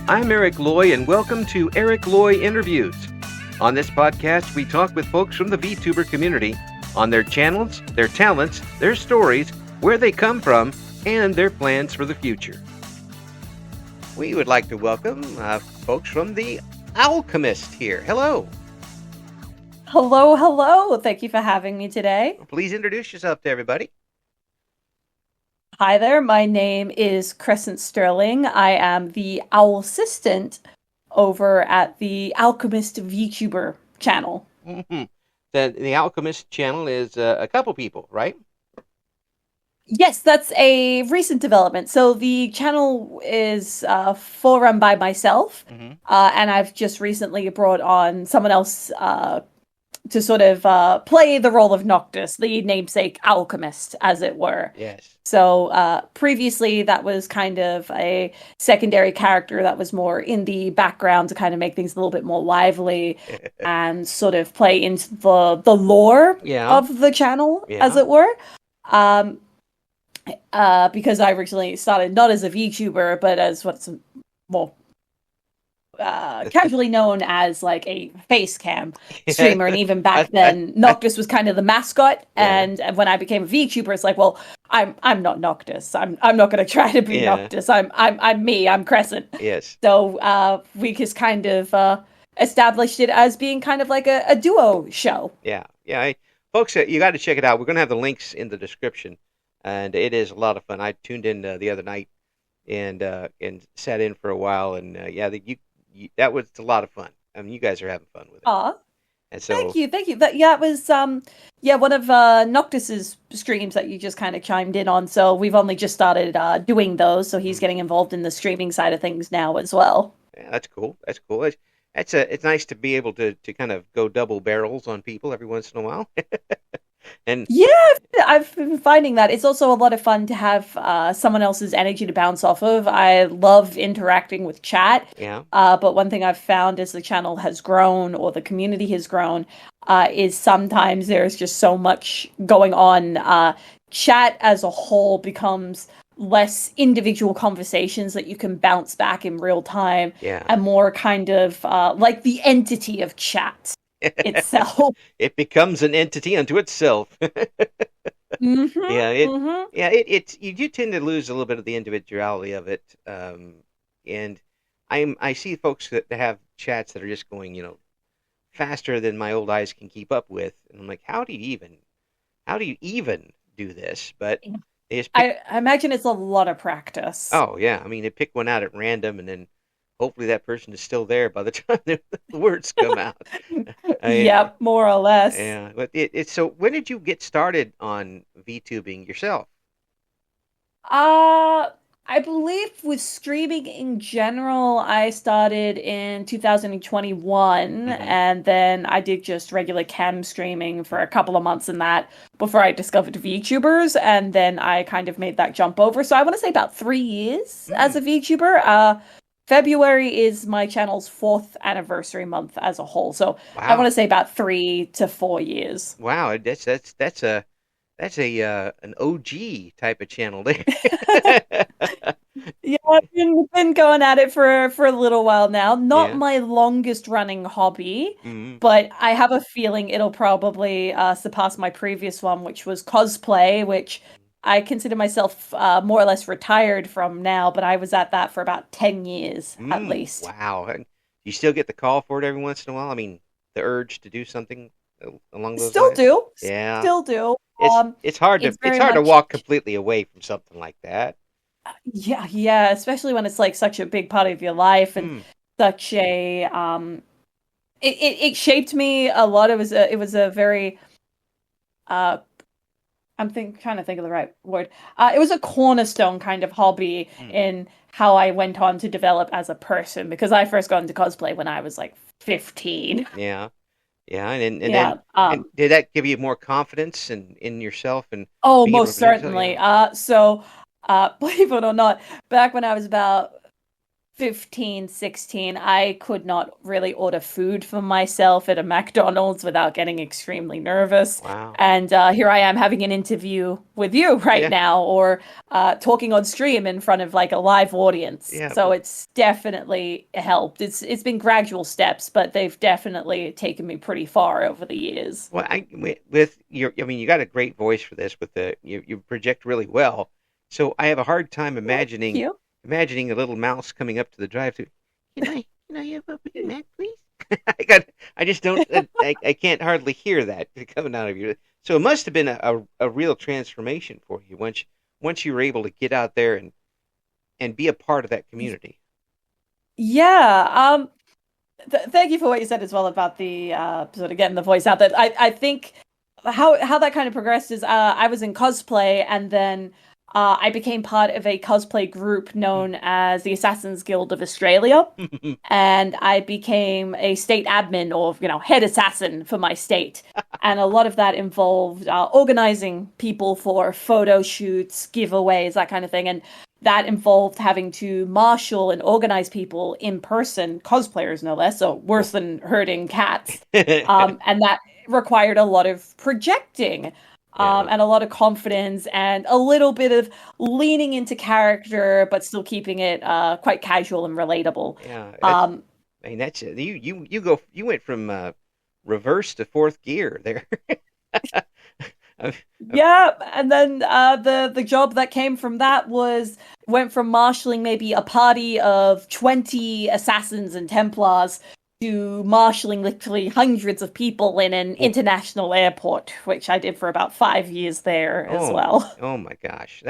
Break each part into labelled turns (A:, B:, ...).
A: I'm Eric Loy, and welcome to Eric Loy Interviews. On this podcast, we talk with folks from the VTuber community on their channels, their talents, their stories, where they come from, and their plans for the future. We would like to welcome folks from the Owlchemist here. Hello.
B: Hello, hello. Thank you for having me today.
A: Please introduce yourself to everybody.
B: Hi there. My name is Crescent Sterling. I am the Owl Assistant over at the Owlchemist VTuber channel.
A: Mm-hmm. The Owlchemist channel is a couple people, right?
B: Yes, that's a recent development. So the channel is full run by myself, and I've just recently brought on someone else to sort of play the role of Noctis, the namesake Owlchemist, as it were.
A: Yes.
B: So previously, that was kind of a secondary character that was more in the background to kind of make things a little bit more lively and sort of play into the lore of the channel, as it were. Because I originally started not as a VTuber, but as what's more casually known as like a face cam streamer, and even back then Noctis was kind of the mascot, and when I became a VTuber, it's like, well, I'm not Noctis. I'm not going to try to be Noctis. I'm me. I'm Crescent.
A: Yes.
B: So we just kind of established it as being kind of like a duo show.
A: Yeah. Folks, you got to check it out. We're going to have the links in the description, and it is a lot of fun. I tuned in the other night and sat in for a while, and that was a lot of fun. I mean, you guys are having fun with it.
B: Aw.
A: And so,
B: thank you. It was one of Noctis's streams that you just kind of chimed in on. So we've only just started doing those. So he's getting involved in the streaming side of things now as well.
A: Yeah, that's cool. It's nice to be able to kind of go double barrels on people every once in a while. And
B: yeah, I've been finding that it's also a lot of fun to have someone else's energy to bounce off of. I love interacting with chat.
A: Yeah.
B: But one thing I've found as the channel has grown or the community has grown is sometimes there's just so much going on. Chat as a whole becomes less individual conversations that you can bounce back in real time, and more kind of like the entity of chat itself.
A: It becomes an entity unto itself. You do tend to lose a little bit of the individuality of it, and I see folks that have chats that are just going faster than my old eyes can keep up with, and I'm like, how do you even do this? But
B: I imagine it's a lot of practice.
A: Oh yeah, I mean, they pick one out at random, and then hopefully that person is still there by the time the words come out.
B: Yep, more or less.
A: Yeah, but so when did you get started on VTubing yourself?
B: I believe with streaming in general, I started in 2021, and then I did just regular cam streaming for a couple of months in that before I discovered VTubers, and then I kind of made that jump over. So I want to say about 3 years as a VTuber. February is my channel's 4th anniversary month as a whole, so I want to say about 3 to 4 years.
A: Wow, that's an OG type of channel there.
B: Yeah, I've been going at it for a little while now. Not my longest running hobby, but I have a feeling it'll probably surpass my previous one, which was cosplay, which I consider myself more or less retired from now, but I was at that for about 10 years at least.
A: Wow. And you still get the call for it every once in a while? I mean, the urge to do something along those
B: lines?
A: Yeah.
B: Still do.
A: It's hard to walk completely away from something like that.
B: Yeah, especially when it's like such a big part of your life and such a it shaped me a lot. It was a very trying to think of the right word. It was a cornerstone kind of hobby in how I went on to develop as a person, because I first got into cosplay when I was like 15.
A: Yeah. And did that give you more confidence in yourself? And
B: most certainly. So believe it or not, back when I was about 15, 16, I could not really order food for myself at a McDonald's without getting extremely nervous.
A: Wow.
B: And here I am having an interview with you right
A: Yeah.
B: now, or talking on stream in front of like a live audience.
A: Yeah.
B: So it's definitely helped. It's been gradual steps, but they've definitely taken me pretty far over the years.
A: Well, with your, I mean, you got a great voice for this. With you project really well. So I have a hard time
B: Thank you.
A: imagining a little mouse coming up to the drive-thru. Can I have a Big Mac, please? I just don't, I can't hardly hear that coming out of you. So it must have been a real transformation for you once you were able to get out there and be a part of that community.
B: Yeah. Thank you for what you said as well about the sort of getting the voice out. That I think how that kind of progressed is I was in cosplay, and then I became part of a cosplay group known as the Assassin's Guild of Australia, and I became a state admin, or head assassin for my state. And a lot of that involved organizing people for photo shoots, giveaways, that kind of thing. And that involved having to marshal and organize people in person, cosplayers no less, so worse than herding cats. And that required a lot of projecting,
A: Yeah.
B: and a lot of confidence, and a little bit of leaning into character, but still keeping it quite casual and relatable.
A: Yeah.
B: Um,
A: I mean, that's it. You went from reverse to fourth gear there. Uh,
B: Yeah, and then the job that came from that went from marshalling maybe a party of 20 assassins and Templars to marshalling literally hundreds of people in an international airport, which I did for about 5 years there as
A: Oh,
B: well.
A: oh my gosh.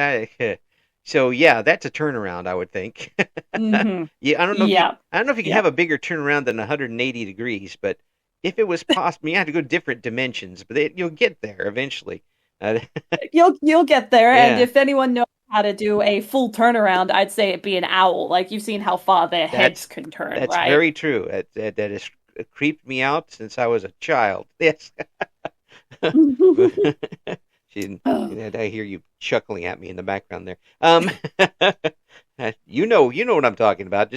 A: So yeah, that's a turnaround, I would think.
B: Hmm.
A: Yeah,
B: Yeah.
A: I don't know if you can
B: Yeah.
A: have a bigger turnaround than 180 degrees, but if it was possible, you have to go different dimensions, but you'll get there eventually. Uh,
B: You'll get there, and
A: yeah,
B: if anyone knows how to do a full turnaround, I'd say it'd be an owl. Like you've seen how far their heads
A: that's
B: can turn,
A: that's
B: right?
A: very true. That has creeped me out since I was a child. Yes. She, I hear you chuckling at me in the background there. You know what I'm talking about.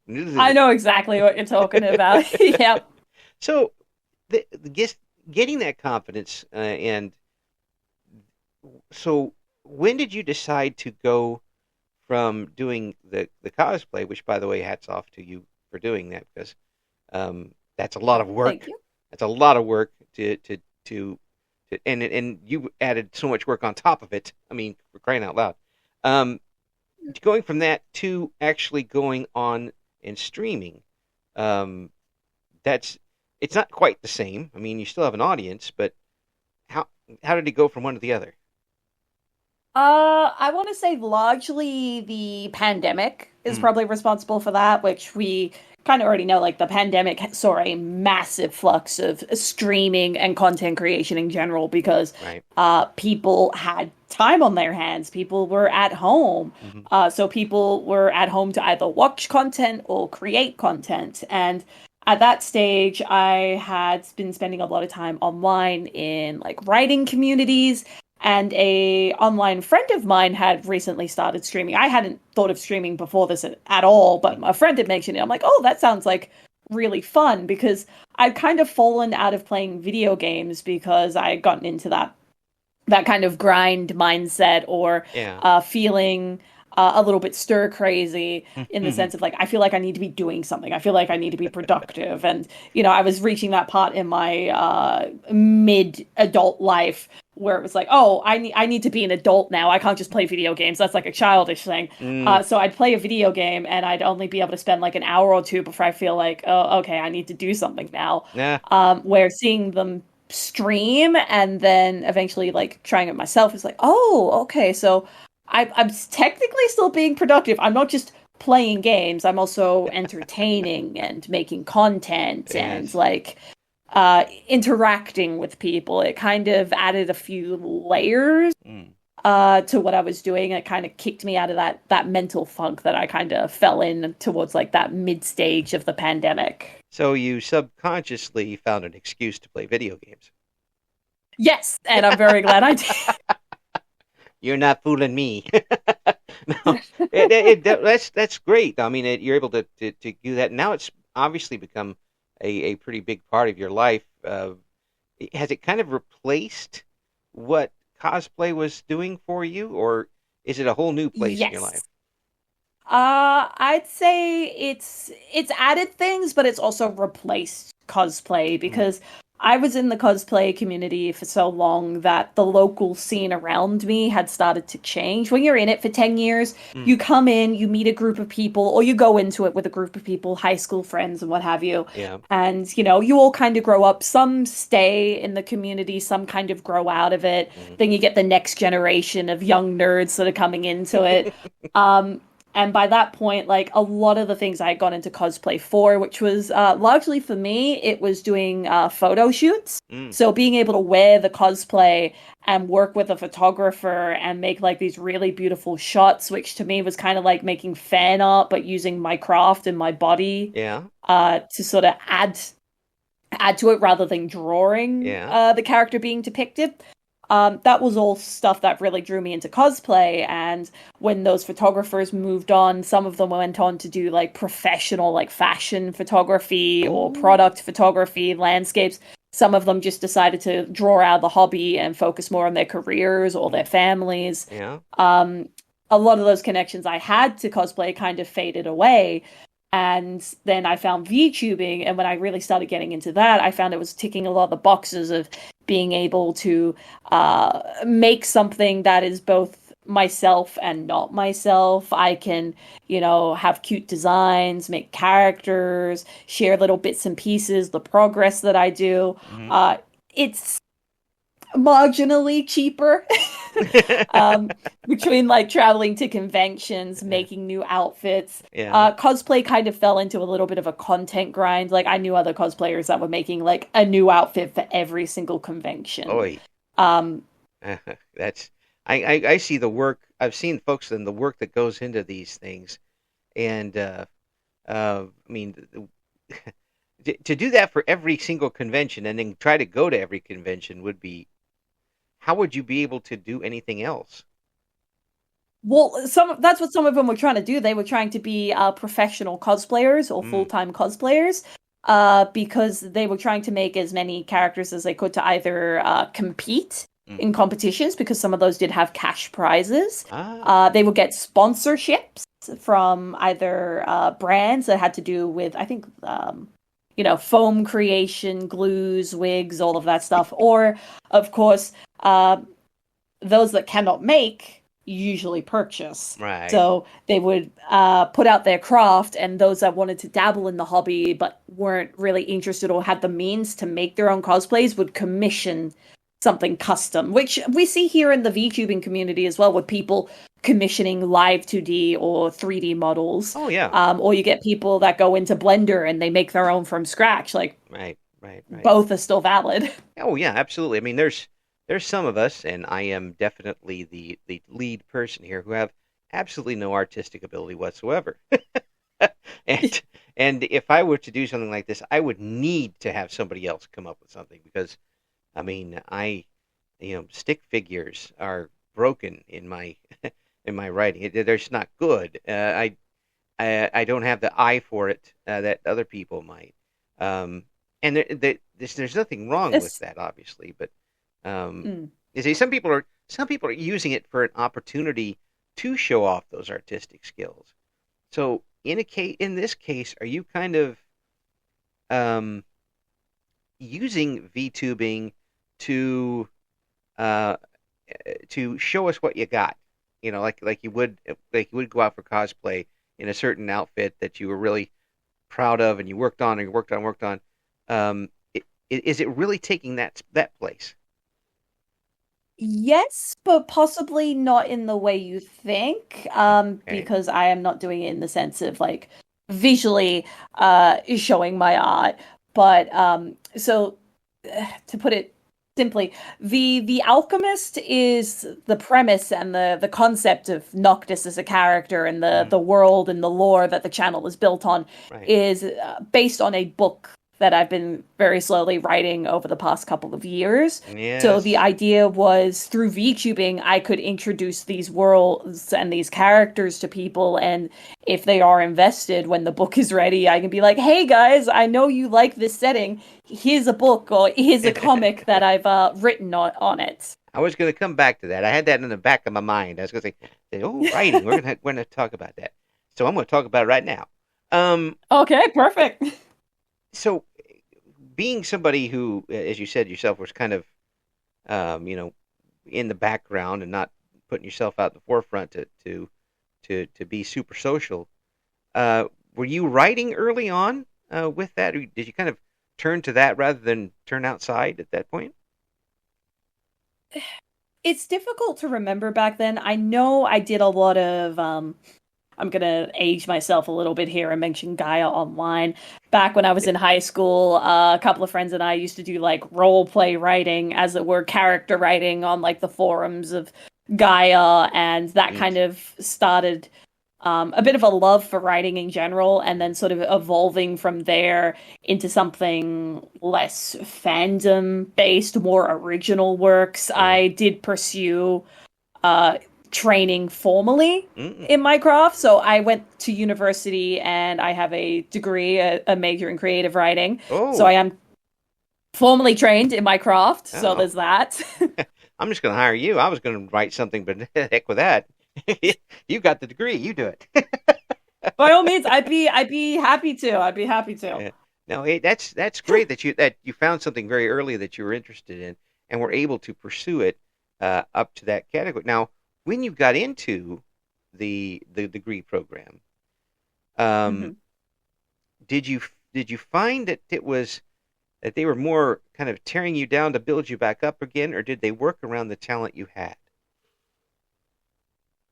B: I know exactly what you're talking about. Yep.
A: So, just getting that confidence, and so when did you decide to go from doing the cosplay, which by the way, hats off to you for doing that because that's a lot of
B: Thank
A: work.
B: you.
A: That's a lot of work to and you added so much work on top of it. I mean, for crying out loud. Um, Going from that to actually going on and streaming, um, that's it's not quite the same. I mean, you still have an audience, but how how did it go from one to the other?
B: I want to say largely the pandemic is
A: Mm,
B: probably responsible for that, which we kind of already know. Like the pandemic saw a massive flux of streaming and content creation in general because
A: right.
B: people had time on their hands. People were at home.
A: Hmm.
B: So people were at home to either watch content or create content. And at that stage, I had been spending a lot of time online in like writing communities, and a online friend of mine had recently started streaming. I hadn't thought of streaming before this at all, but a friend had mentioned it. I'm like, oh, that sounds like really fun, because I'd kind of fallen out of playing video games because I had gotten into that kind of grind mindset, or
A: Yeah.
B: feeling a little bit stir crazy, in the sense of like, I feel like I need to be doing something. I feel like I need to be productive. And, I was reaching that part in my mid adult life where it was like, oh, I need to be an adult now. I can't just play video games. That's like a childish thing.
A: Mm,
B: So I'd play a video game and I'd only be able to spend like an hour or two before I feel like, oh, okay, I need to do something now.
A: nah.
B: Where seeing them stream and then eventually like trying it myself is like, oh, okay, so I'm technically still being productive. I'm not just playing games. I'm also entertaining and making content and
A: Yes.
B: like interacting with people. It kind of added a few layers
A: Mm.
B: to what I was doing. It kind of kicked me out of that mental funk that I kind of fell in towards like that mid stage of the pandemic.
A: So you subconsciously found an excuse to play video games.
B: Yes, and I'm very glad I did.
A: You're not fooling me. No, that's great. I mean, you're able to do that. Now it's obviously become a pretty big part of your life. Has it kind of replaced what cosplay was doing for you, or is it a whole new place in your life?
B: Yes. I'd say it's added things, but it's also replaced cosplay
A: Mm,
B: because I was in the cosplay community for so long that the local scene around me had started to change. When you're in it for 10 years,
A: mm,
B: you come in, you meet a group of people, or you go into it with a group of people, high school friends and what have you.
A: yeah.
B: And, you all kind of grow up. Some stay in the community, some kind of grow out of it.
A: Mm.
B: Then you get the next generation of young nerds that are coming into it. Um, and by that point, like a lot of the things I had gone into cosplay for, which was largely for me, it was doing photo shoots.
A: Mm.
B: So being able to wear the cosplay and work with a photographer and make like these really beautiful shots, which to me was kind of like making fan art, but using my craft and my body
A: Yeah.
B: to sort of add to it rather than drawing
A: Yeah.
B: the character being depicted. That was all stuff that really drew me into cosplay. And when those photographers moved on, some of them went on to do like professional, like fashion photography or
A: Oh.
B: product photography, landscapes. Some of them just decided to draw out of the hobby and focus more on their careers or their
A: Mm.
B: families.
A: Yeah.
B: Um, a lot of those connections I had to cosplay kind of faded away. And then I found VTubing, and when I really started getting into that, I found it was ticking a lot of the boxes of being able to make something that is both myself and not myself. I can, have cute designs, make characters, share little bits and pieces, the progress that I do.
A: Hmm.
B: Uh, it's marginally cheaper um, between like traveling to conventions,
A: Yeah.
B: making new outfits.
A: Yeah.
B: Cosplay kind of fell into a little bit of a content grind. Like I knew other cosplayers that were making like a new outfit for every single convention.
A: Oi.
B: Um,
A: That's I see the work. I've seen folks and the work that goes into these things, and I mean, to do that for every single convention and then try to go to every convention would be. How would you be able to do anything else?
B: well, that's what some of them were trying to do. They were trying to be professional cosplayers or
A: Mm,
B: full-time cosplayers. Because they were trying to make as many characters as they could to either compete
A: mm.
B: in competitions, because some of those did have cash prizes.
A: Ah.
B: They would get sponsorships from either brands that had to do with, I think, foam creation, glues, wigs, all of that stuff. Or, of course, those that cannot make usually purchase.
A: Right.
B: So they would put out their craft, and those that wanted to dabble in the hobby but weren't really interested or had the means to make their own cosplays would commission something custom, which we see here in the VTubing community as well, with people commissioning live 2D or 3D models.
A: Oh yeah.
B: Or you get people that go into Blender and they make their own from scratch. Like
A: Right. Right. Right.
B: both are still valid.
A: Oh yeah, absolutely. I mean, there's some of us, and I am definitely the lead person here, who have absolutely no artistic ability whatsoever. And if I were to do something like this, I would need to have somebody else come up with something because I mean, stick figures are broken in my in my writing. They're just not good. I don't have the eye for it that other people might. And there's nothing wrong with
B: It's,
A: that, obviously, but um,
B: mm.
A: you see, some people are using it for an opportunity to show off those artistic skills. So in this case, are you kind of um, using VTubing to uh, to show us what you got? Like you would go out for cosplay in a certain outfit that you were really proud of and you worked on and worked on. Um, is it really taking that place?
B: Yes, but possibly not in the way you think,
A: Okay.
B: because I am not doing it in the sense of like visually showing my art. But so to put it simply, the Alchemist is the premise and the concept of Noctis as a character, and the
A: Mm,
B: the world and the lore that the channel is built on
A: right.
B: is based on a book that I've been very slowly writing over the past couple of years. So the
A: Yes.
B: idea was through VTubing, I could introduce these worlds and these characters to people. And if they are invested when the book is ready, I can be like, hey guys, I know you like this setting. Here's a book or here's a comic that I've written on it.
A: I was going to come back to that. I had that in the back of my mind. I was going to say, "Oh, writing. We're going to talk about that." So I'm going to talk about it right now. Um,
B: Okay, perfect.
A: so being somebody who, as you said yourself, was kind of, you know, in the background and not putting yourself out in the forefront to be super social. Were you writing early on with that? Or did you kind of turn to that rather than turn outside at that point?
B: It's difficult to remember back then. I know I did a lot of I'm gonna age myself a little bit here and mention Gaia Online. Back when I was in high school, a couple of friends and I used to do like role play writing, as it were, character writing on like the forums of Gaia, and that kind
A: Neat.
B: of started a bit of a love for writing in general, and then sort of evolving from there into something less fandom based, more original works.
A: Sure.
B: I did pursue uh, training formally
A: Mm-mm.
B: in my craft. So I went to university and I have a degree, a major in creative writing. So I
A: Oh,
B: am formally trained in my craft. So
A: oh.
B: there's that.
A: I'm just going to hire you. I was going to write something, but heck with that. You got the degree. You do it.
B: By all means, I'd be happy to. I'd be happy to.
A: Yeah. No, hey, that's great that you found something very early that you were interested in and were able to pursue it up to that category. Now, when you got into the degree program, um,
B: Mhm.
A: did you did you find that it was that they were more kind of tearing you down to build you back up again, or did they work around the talent you had?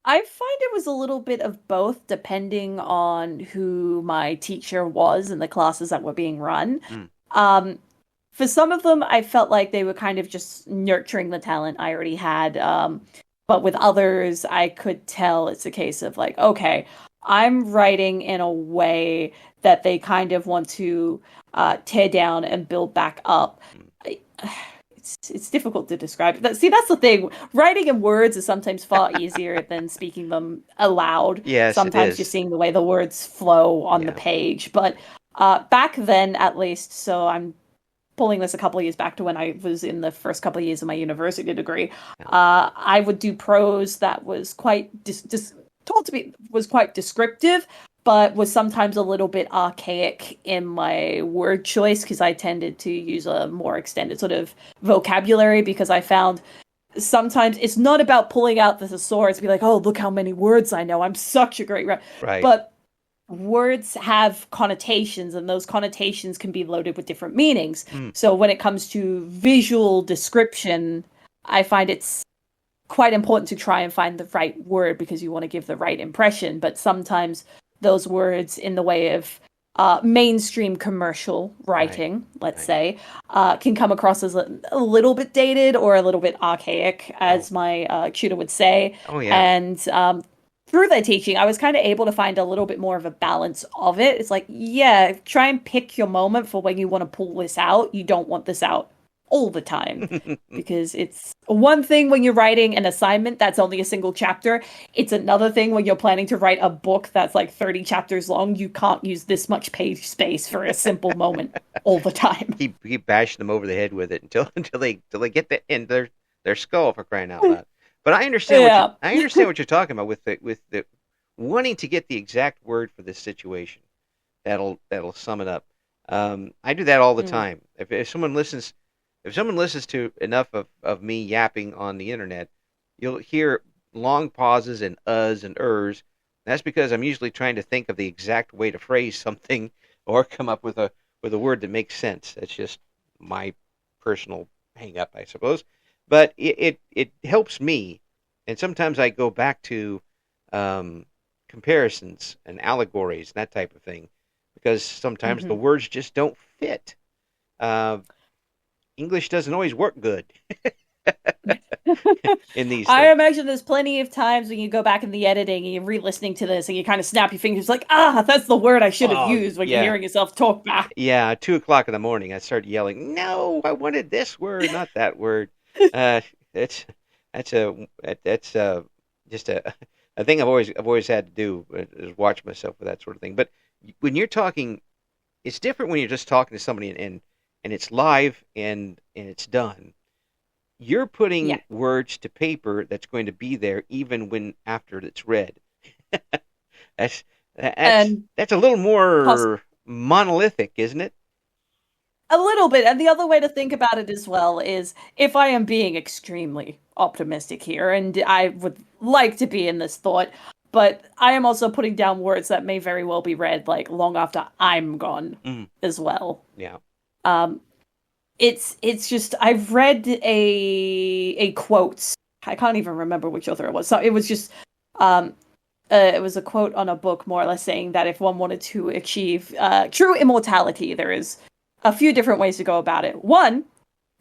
B: I find it was a little bit of both, depending on who my teacher was and the classes that were being run.
A: Mm,
B: Um, for some of them, I felt like they were kind of just nurturing the talent I already had. But with others, I could tell it's a case of like, okay, I'm writing in a way that they kind of want to tear down and build back up.
A: mm.
B: I- it's difficult to describe. See, that's the thing. Writing in words is sometimes far easier than speaking them aloud.
A: Yes, it
B: Sometimes
A: is.
B: just seeing the way the words flow on the
A: Yeah.
B: page. But back then, at least, so I'm pulling this a couple of years back to when I was in the first couple of years of my university degree,
A: Yeah.
B: I would do prose that was quite told to be was quite descriptive, but was sometimes a little bit archaic in my word choice because I tended to use a more extended sort of vocabulary because I found sometimes it's not about pulling out the thesaurus, be like, oh, look how many words I know. I'm such a great writer.
A: Right.
B: But words have connotations and those connotations can be loaded with different meanings.
A: Mm,
B: So when it comes to visual description, I find it's quite important to try and find the right word because you want to give the right impression. But sometimes those words, in the way of mainstream commercial
A: right.
B: writing, let's
A: Right.
B: say, can come across as a little bit dated or a little bit archaic,
A: Oh.
B: as my tutor would say.
A: Oh yeah.
B: And through their teaching, I was kind of able to find a little bit more of a balance of it. It's like, yeah, try and pick your moment for when you want to pull this out. You don't want this out all the time because it's one thing when you're writing an assignment that's only a single chapter. It's another thing when you're planning to write a book that's like 30 chapters long. You can't use this much page space for a simple moment all the time.
A: Keep bashing them over the head with it until they get that in their skull for crying out loud. But
B: Yeah.
A: I understand what you're talking about with the wanting to get the exact word for this situation. That'll sum it up. I do that all the
B: Mm.
A: time. If someone listens to enough of me yapping on the internet, you'll hear long pauses and uhs and ers. That's because I'm usually trying to think of the exact way to phrase something or come up with a word that makes sense. That's just my personal hang up, I suppose. But it helps me, and sometimes I go back to um, comparisons and allegories and that type of thing because sometimes the
B: Hmm.
A: words just don't fit. Uh, English doesn't always work good. in these
B: I
A: things.
B: imagine there's plenty of times when you go back in the editing and you're re-listening to this and you kind of snap your fingers like, that's the word I should have
A: Oh
B: used when you're
A: yeah,
B: hearing yourself talk back.
A: yeah. 2 o'clock in the morning, I started yelling, "No, I wanted this word, not that word." Uh, that's that's just a thing I've always had to do is watch myself with that sort of thing. But when you're talking, it's different when you're just talking to somebody and it's live and it's done. You're
B: Yeah.
A: putting words to paper that's going to be there even when after it's read. That's that's
B: And
A: that's a little
B: poss
A: more monolithic, isn't it?
B: a little bit. And the other way to think about it as well is if I am being extremely optimistic here, and I would like to be in this thought, but I am also putting down words that may very well be read like long after I'm gone
A: Mm,
B: as well.
A: yeah.
B: Um, it's just I've read a quote. I can't even remember which author it was. So it was just um it was a quote on a book more or less saying that if one wanted to achieve true immortality, there is a few different ways to go about it. One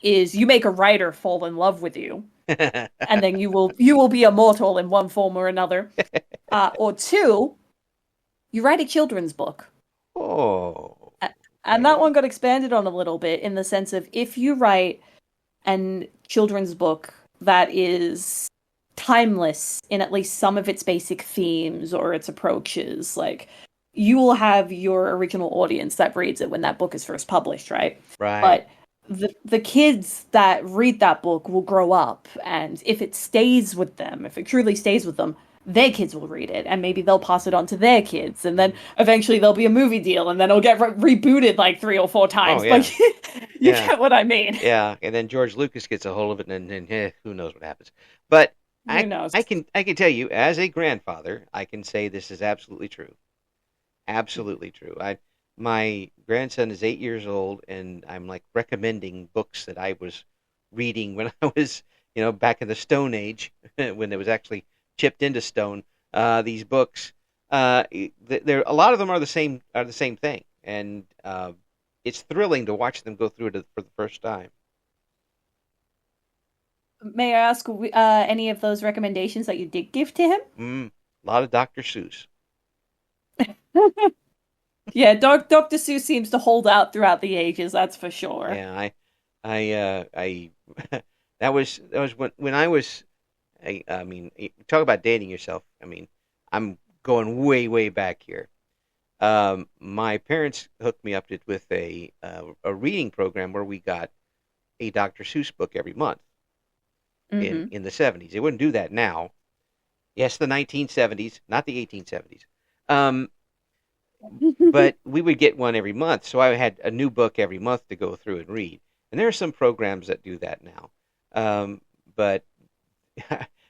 B: is you make a writer fall in love with you, and then you will be immortal in one form or another. Or two, you write a children's book.
A: Oh,
B: And that
A: okay.
B: one got expanded on a little bit in the sense of if you write an children's book that is timeless in at least some of its basic themes or its approaches, like you will have your original audience that reads it when that book is first published, right?
A: Right.
B: But the kids that read that book will grow up, and if it stays with them, if it truly stays with them, their kids will read it, and maybe they'll pass it on to their kids, and then
A: Mm.
B: eventually there'll be a movie deal, and then it'll get rebooted like 3 or 4 times.
A: Oh
B: But
A: yeah,
B: you
A: yeah,
B: get what I mean.
A: yeah. And then George Lucas gets a hold of it, and then who knows what happens. But
B: Who
A: I
B: knows?
A: I can tell you as a grandfather, I can say this is absolutely true. Absolutely true. I My grandson is 8 years old, and I'm like recommending books that I was reading when I was, back in the Stone Age, when it was actually chipped into stone. These books, there a lot of them are the same thing, and it's thrilling to watch them go through it for the first time.
B: May I ask any of those recommendations that you did give to him?
A: A lot of Dr. Seuss.
B: Yeah, Dr. Seuss seems to hold out throughout the ages, that's for sure.
A: Yeah, I that was when I was. I mean, talk about dating yourself. I mean, I'm going way, way back here. My parents hooked me up with a reading program where we got a Dr. Seuss book every month in
B: Hmm.
A: in the 70s. They wouldn't do that now. Yes, the 1970s, not the 1870s. Um, but we would get one every month, so I had a new book every month to go through and read. And there are some programs that do that now. But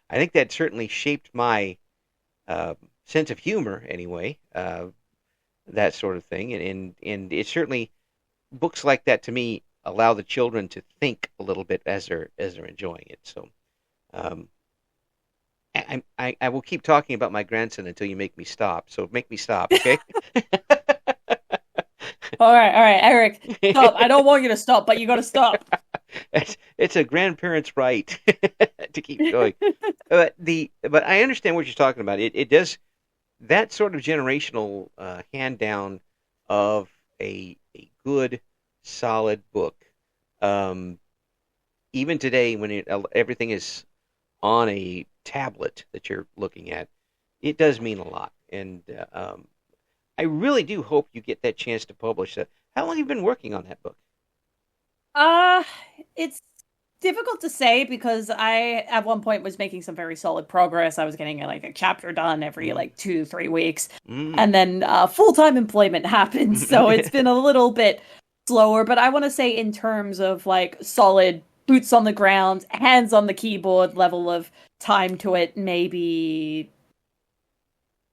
A: I think that certainly shaped my uh, sense of humor, anyway. That sort of thing, and it certainly books like that to me allow the children to think a little bit as they're enjoying it. So um, I will keep talking about my grandson until you make me stop. So make me stop, okay?
B: All right, Eric, stop. I don't want you to stop, but you gotta stop.
A: It's a grandparent's right to keep going. But I understand what you're talking about. It does that sort of generational hand down of a good solid book. Um, Even today, when everything is on a tablet that you're looking at, it does mean a lot. And I really do hope you get that chance to publish that. How long have you been working on that book?
B: Uh, it's difficult to say because I at one point was making some very solid progress. I was getting like a chapter done every
A: Mm,
B: like 2, 3 weeks.
A: mm.
B: And then full-time employment happened, so it's been a little bit slower, but I want to say in terms of like solid boots on the ground, hands on the keyboard level of time to it, maybe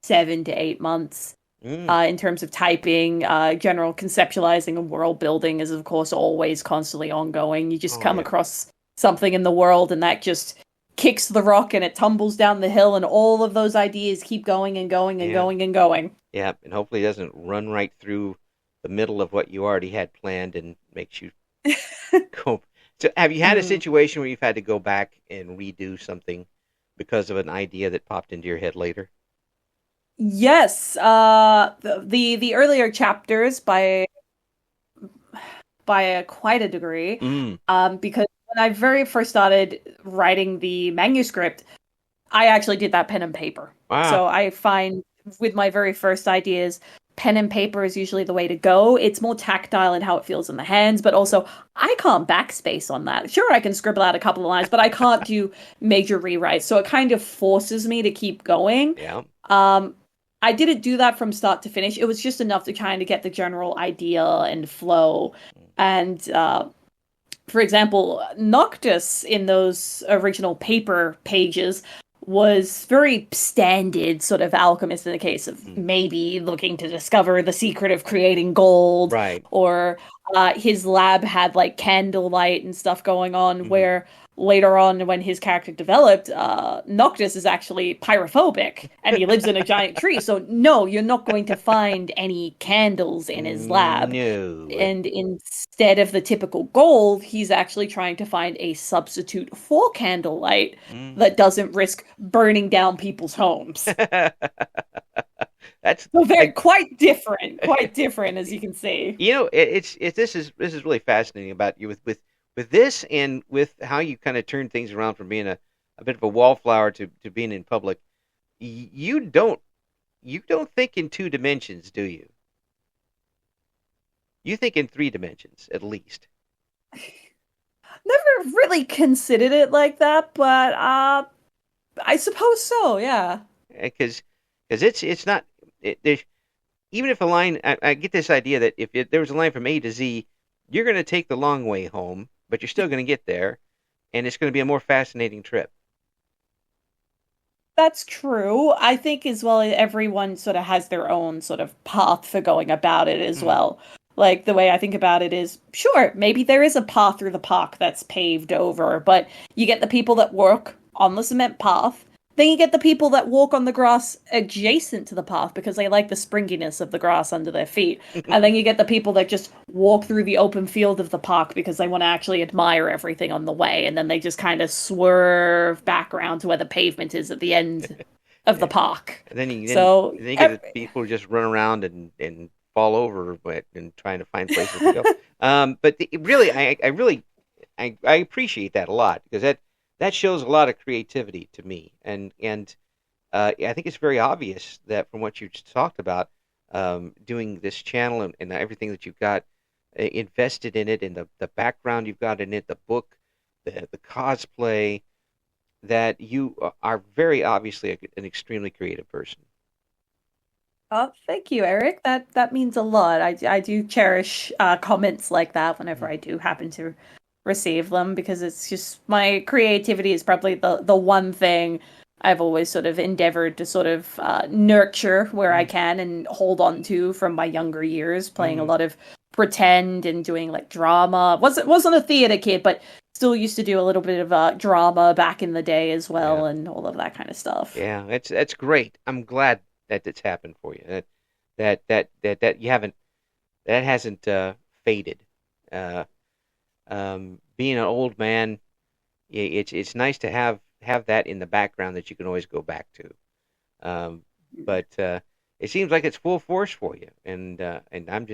B: 7 to 8 months.
A: Mm.
B: In terms of typing, general conceptualizing and world building is, of course, always constantly ongoing. You just
A: Oh
B: come
A: yeah,
B: across something in the world and that just kicks the rock and it tumbles down the hill, and all of those ideas keep going and going and
A: yeah,
B: going and going.
A: yeah, and hopefully it doesn't run right through the middle of what you already had planned and makes you go So, have you had a
B: Mm.
A: situation where you've had to go back and redo something because of an idea that popped into your head later?
B: Yes, the earlier chapters by quite a degree,
A: Mm.
B: because when I very first started writing the manuscript, I actually did that pen and paper.
A: Wow.
B: So I find with my very first ideas, pen and paper is usually the way to go. It's more tactile in how it feels in the hands, but also I can't backspace on that. Sure, I can scribble out a couple of lines, but I can't do major rewrites. So it kind of forces me to keep going.
A: Yeah.
B: Um, I didn't do that from start to finish. It was just enough to kind of get the general idea and flow. And for example, Noctis in those original paper pages was very standard sort of alchemist in the case of
A: Mm.
B: maybe looking to discover the secret of creating gold,
A: Right.
B: or his lab had like candlelight and stuff going on,
A: Hmm.
B: where later on when his character developed, Noctis is actually pyrophobic and he lives in a giant tree. So no, you're not going to find any candles in his lab.
A: No.
B: And instead of the typical gold, he's actually trying to find a substitute for candlelight
A: Mm.
B: that doesn't risk burning down people's homes.
A: That's
B: So very
A: I,
B: quite different as you can see.
A: it's this is really fascinating about you with this and with how you kind of turn things around from being a bit of a wallflower to being in public. You don't think in two dimensions, do you? You think in three dimensions at least.
B: Never really considered it like that, but I suppose so, yeah.
A: Because it's not there's even if a line I get this idea that if there was a line from A to Z, you're going to take the long way home, but you're still going to get there, and it's going to be a more fascinating trip.
B: That's true. I think as well everyone sort of has their own sort of path for going about it as
A: Mm.
B: well. Like the way I think about it is, sure, maybe there is a path through the park that's paved over, but you get the people that work on the cement path. Then you get the people that walk on the grass adjacent to the path because they like the springiness of the grass under their feet. And then you get the people that just walk through the open field of the park because they want to actually admire everything on the way. And then they just kind of swerve back around to where the pavement is at the end of the
A: Yeah.
B: park.
A: And then you then
B: So,
A: then you get people who just run around and fall over and trying to find places to go. Really, I appreciate that a lot because that shows a lot of creativity to me, and I think it's very obvious that from what you just talked about, doing this channel and everything that you've got invested in it, and the background you've got in it, the book, the cosplay, that you are very obviously an extremely creative person.
B: oh, thank you, Eric. That means a lot. I do cherish comments like that whenever I do happen to receive them because it's just my creativity is probably the one thing I've always sort of endeavored to sort of nurture where I
A: Mm-hmm.
B: can and hold on to from my younger years, playing a
A: Mm-hmm.
B: lot of pretend and doing like drama. Wasn't a theater kid, but still used to do a little bit of drama back in the day as
A: Yeah.
B: well and all of that kind of stuff.
A: Yeah, that's great. I'm glad that it's happened for you. That you haven't that hasn't faded. Uh, Being an old man, it's nice to have that in the background that you can always go back to. But it seems like it's full force for you, and I'm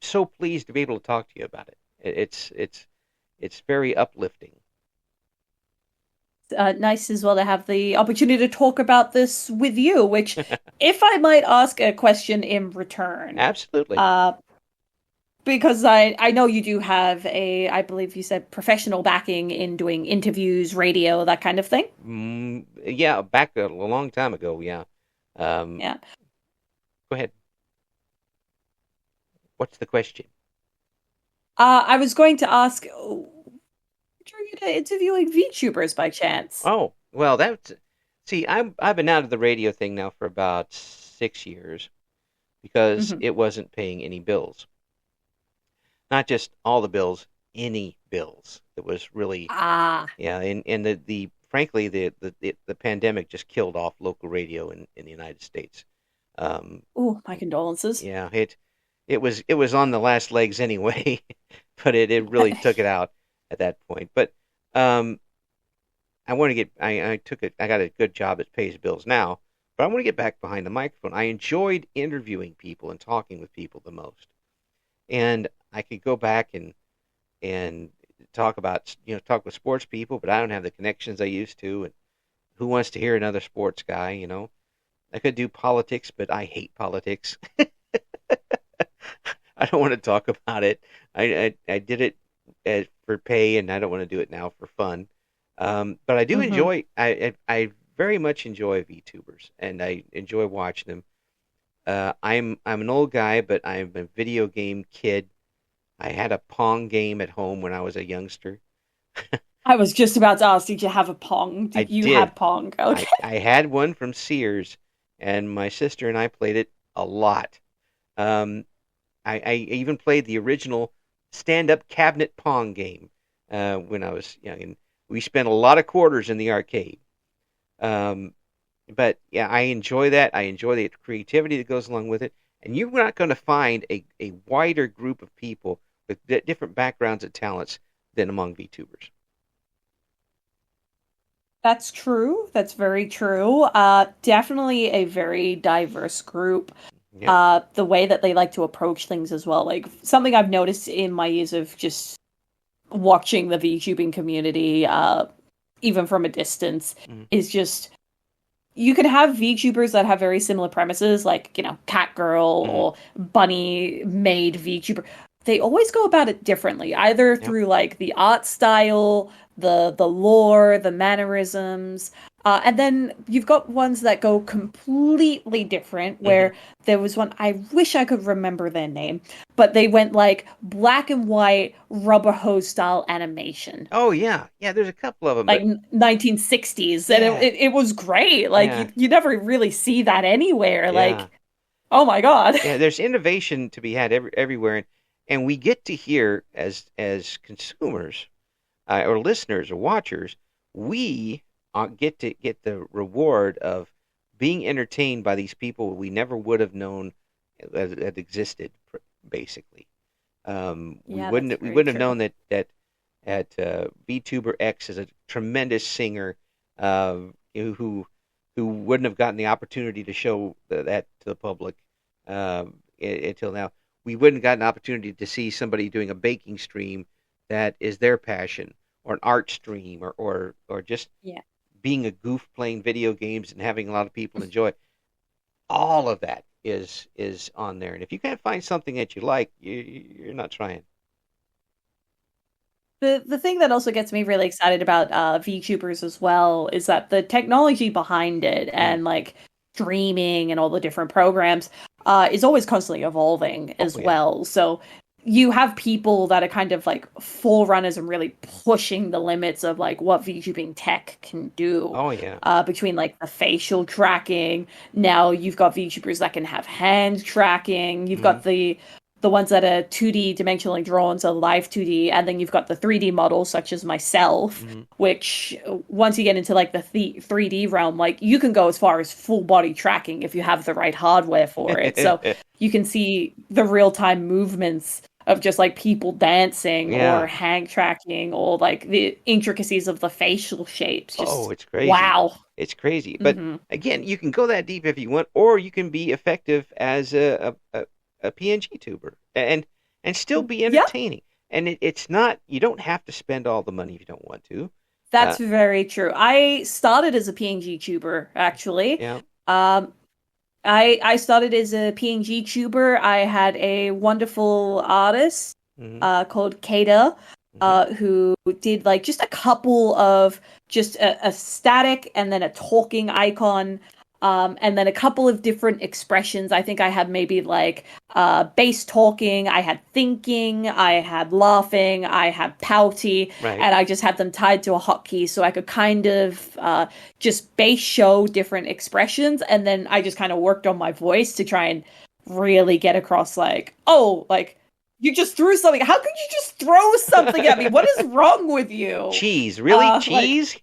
A: so pleased to be able to talk to you about it. It's very uplifting.
B: Nice as well to have the opportunity to talk about this with you, which, if I might ask a question in return,
A: Absolutely.
B: uh, because I know you do have I believe you said professional backing in doing interviews, radio, that kind of thing.
A: Yeah, back a long time ago. Yeah. Um,
B: Yeah.
A: Go ahead. What's the question?
B: I was going to ask, are you interviewing VTubers by chance?
A: Oh, well, that's see, I've been out of the radio thing now for about 6 years because
B: Hmm.
A: it wasn't paying any bills. Not just all the bills, any bills. It was really
B: Ah,
A: yeah, and the frankly the pandemic just killed off local radio in the United States. Um,
B: oh, my condolences.
A: yeah, it was on the last legs anyway, but it really took it out at that point. But um, I want to get I got a good job that pays bills now, but I want to get back behind the microphone. I enjoyed interviewing people and talking with people the most, and I could go back and talk about talk with sports people, but I don't have the connections I used to, and who wants to hear another sports guy? I could do politics, but I hate politics. I don't want to talk about it. I did it for pay, and I don't want to do it now for fun. But I do
B: Mm-hmm.
A: enjoy. I very much enjoy VTubers, and I enjoy watching them. I'm an old guy, but I'm a video game kid. I had a Pong game at home when I was a youngster.
B: I was just about to ask, did you have a Pong?
A: I
B: Did you
A: did.
B: have Pong? Okay.
A: I had one from Sears, and my sister and I played it a lot. Um, I even played the original stand-up cabinet Pong game when I was young, and we spent a lot of quarters in the arcade. Um, but yeah, I enjoy that. I enjoy the creativity that goes along with it. And you're not going to find a wider group of people with different backgrounds and talents than among VTubers.
B: That's true. That's very true. Definitely a very diverse group.
A: Yeah.
B: The way that they like to approach things as well. Like something I've noticed in my years of just watching the VTubing community, even from a distance,
A: Mm-hmm.
B: is just you could have VTubers that have very similar premises, like, Cat Girl
A: Mm-hmm.
B: or Bunny made VTuber. They always go about it differently, either
A: Yep.
B: through like the art style, the lore, the mannerisms. And then you've got ones that go completely different,
A: Mm-hmm.
B: where there was one, I wish I could remember their name, but they went like black and white rubber hose style animation
A: Oh yeah, yeah. There's a couple of them,
B: like
A: but
B: 1960s, and
A: yeah,
B: it was great. Like
A: yeah,
B: you never really see that anywhere.
A: yeah.
B: Like, oh my God.
A: Yeah, there's innovation to be had everywhere, and we get to hear as consumers or listeners or watchers, we get to get the reward of being entertained by these people we never would have known that existed. Basically, we
B: Yeah, that's
A: we
B: very
A: wouldn't have
B: true.
A: known that VTuber X is a tremendous singer uh, who who wouldn't have gotten the opportunity to show that to the public until now. We wouldn't have gotten an opportunity to see somebody doing a baking stream that is their passion, or an art stream, or just
B: Yeah.
A: being a goof playing video games and having a lot of people enjoy it. All of that is on there, and if you can't find something that you like, you're not trying.
B: The thing that also gets me really excited about VTubers as well is that the technology behind it
A: Mm.
B: and like streaming and all the different programs is always constantly evolving
A: Oh
B: as
A: yeah.
B: well. So you have people that are kind of like forerunners and really pushing the limits of like what VTubing tech can do.
A: Oh yeah.
B: Between like the facial tracking, now you've got VTubers that can have hand tracking. You've
A: Mm-hmm.
B: got the ones that are 2D dimensionally drawn, so live 2D, and then you've got the 3D models, such as myself,
A: Mm-hmm.
B: which once you get into like the 3D realm, like you can go as far as full body tracking if you have the right hardware for it. So you can see the real time movements of just like people dancing or
A: Yeah.
B: hand tracking or like the intricacies of the facial shapes.
A: Oh,
B: Just
A: it's crazy.
B: wow.
A: It's crazy. But
B: Hmm.
A: again, you can go that deep if you want, or you can be effective as a PNG tuber and still be
B: Yeah,
A: entertaining. And it's not, you don't have to spend all the money if you don't want to. Uh,
B: that's very true. I started as a PNG tuber, actually.
A: yeah.
B: Um, I started as a PNG tuber. I had a wonderful artist
A: Mm-hmm.
B: called Kada
A: Mm-hmm.
B: who did like just a couple of just a static and then a talking icon, and then a couple of different expressions. I think I had maybe like base talking, I had thinking, I had laughing, I had pouty,
A: Right.
B: and I just had them tied to a hotkey so I could kind of just base show different expressions, and then I just kind of worked on my voice to try and really get across like, oh, like you just threw something. How could you just throw something at me? What is wrong with you?
A: Cheese, really?
B: Like
A: Cheese?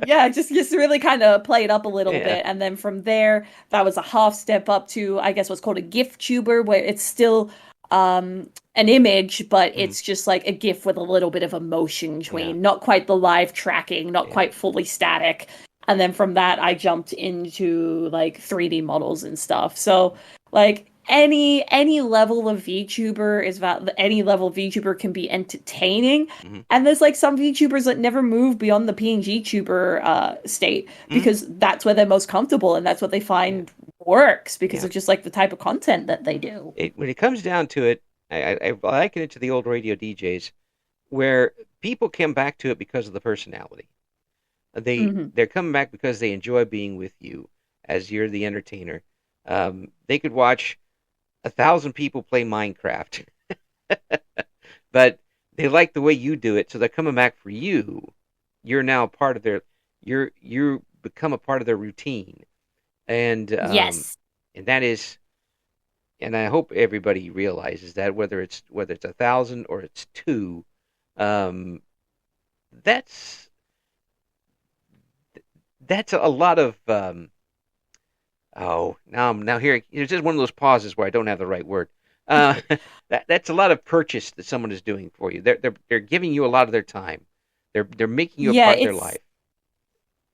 B: Yeah, just really kind of play it up a little
A: Yeah.
B: bit. And then from there, that was a half step up to, I guess, what's called a GIF tuber, where it's still an image, but
A: Mm.
B: it's just like a GIF with a little bit of emotion
A: Yeah.
B: between, not quite the live tracking, not
A: Yeah.
B: quite fully static. And then from that, I jumped into like 3D models and stuff. So like any level of VTuber is about any level of VTuber can be entertaining.
A: Mm-hmm.
B: And there's like some VTubers that never move beyond the PNG tuber state
A: Mm-hmm.
B: because that's where they're most comfortable and that's what they
A: Yeah.
B: find works because
A: Yeah.
B: of just like the type of content that they do.
A: When it comes down to it, I liken it to the old radio DJs, where people come back to it because of the personality. They're coming back because they enjoy being with you as you're the entertainer. They could watch 1,000 people play Minecraft, but they like the way you do it, so they're coming back for you. You're now a part of their. You become a part of their routine, and
B: Yes.
A: and that is, and I hope everybody realizes that whether it's 1,000 or it's two, um, that's that's a lot of oh, now here it's just one of those pauses where I don't have the right word. Uh, that's a lot of purchase that someone is doing for you. They're giving you a lot of their time. They're making you a
B: Yeah,
A: part of their life.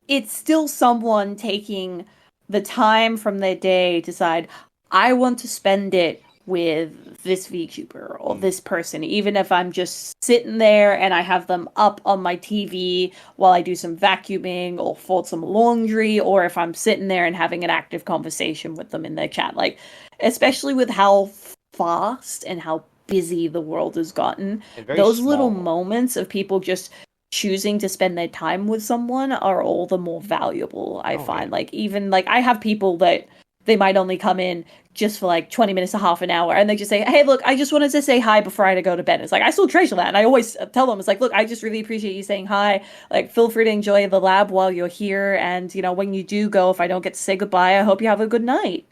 B: it's still someone taking the time from their day to decide, I want to spend it with this VTuber or
A: Mm.
B: this person, even if I'm just sitting there and I have them up on my TV while I do some vacuuming or fold some laundry, or if I'm sitting there and having an active conversation with them in their chat. Like, especially with how fast and how busy the world has gotten,
A: And very
B: those little
A: small.
B: moments of people just choosing to spend their time with someone are all the more valuable, I
A: Oh yeah.
B: find. Like, even like I have people that they might only come in just for like 20 minutes to half an hour and they just say, hey, look, I just wanted to say hi before I had to go to bed. It's like I still treasure that, and I always tell them, it's like, look, I just really appreciate you saying hi. Like, feel free to enjoy the lab while you're here, and when you do go, if I don't get to say goodbye, I hope you have a good night.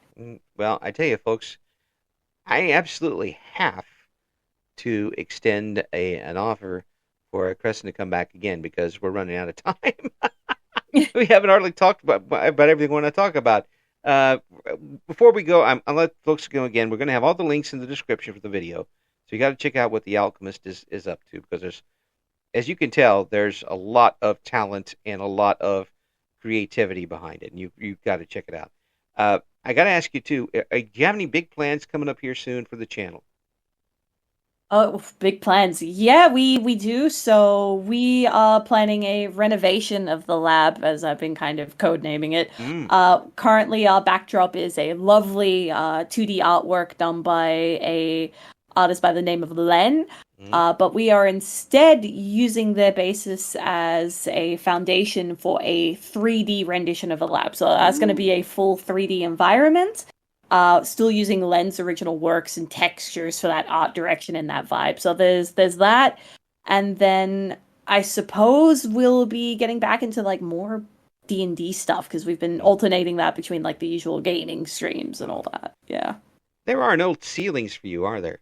A: Well, I tell you, folks, I absolutely have to extend an offer for Crescent to come back again because we're running out of time. We haven't hardly talked about everything we want to talk about. Uh, Before we go, I'll let folks go again. We're going to have all the links in the description for the video, so you got to check out what the Alchemist is up to because there's, as you can tell, there's a lot of talent and a lot of creativity behind it, and you've got to check it out. I got to ask you too. Do you have any big plans coming up here soon for the channel?
B: Oh, big plans. Yeah, we do. So we are planning a renovation of the lab, as I've been kind of code naming it.
A: Mm.
B: Currently our backdrop is a lovely 2D artwork done by a artist by the name of Len.
A: Mm.
B: But we are instead using their basis as a foundation for a 3D rendition of the lab. So that's going to be a full 3D environment. Still using Len's original works and textures for that art direction and that vibe. So there's that, and then I suppose we'll be getting back into like more D&D stuff because we've been alternating that between like the usual gaming streams and all that. Yeah,
A: There are no ceilings for you, are there?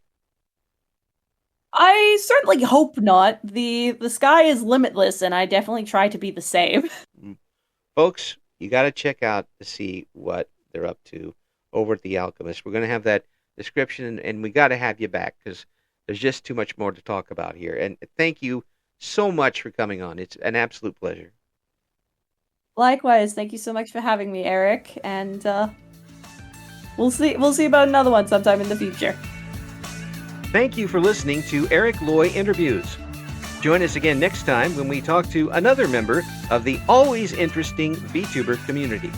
B: I certainly hope not. The sky is limitless, and I definitely try to be the same.
A: Mm. Folks, you got to check out to see what they're up to over at the Alchemist. We're going to have that description, and we got to have you back because there's just too much more to talk about here. And thank you so much for coming on. It's an absolute pleasure.
B: Likewise, thank you so much for having me, Eric, and we'll see about another one sometime in the future.
A: Thank you for listening to Eric Loy Interviews. Join us again next time when we talk to another member of the always interesting VTuber community.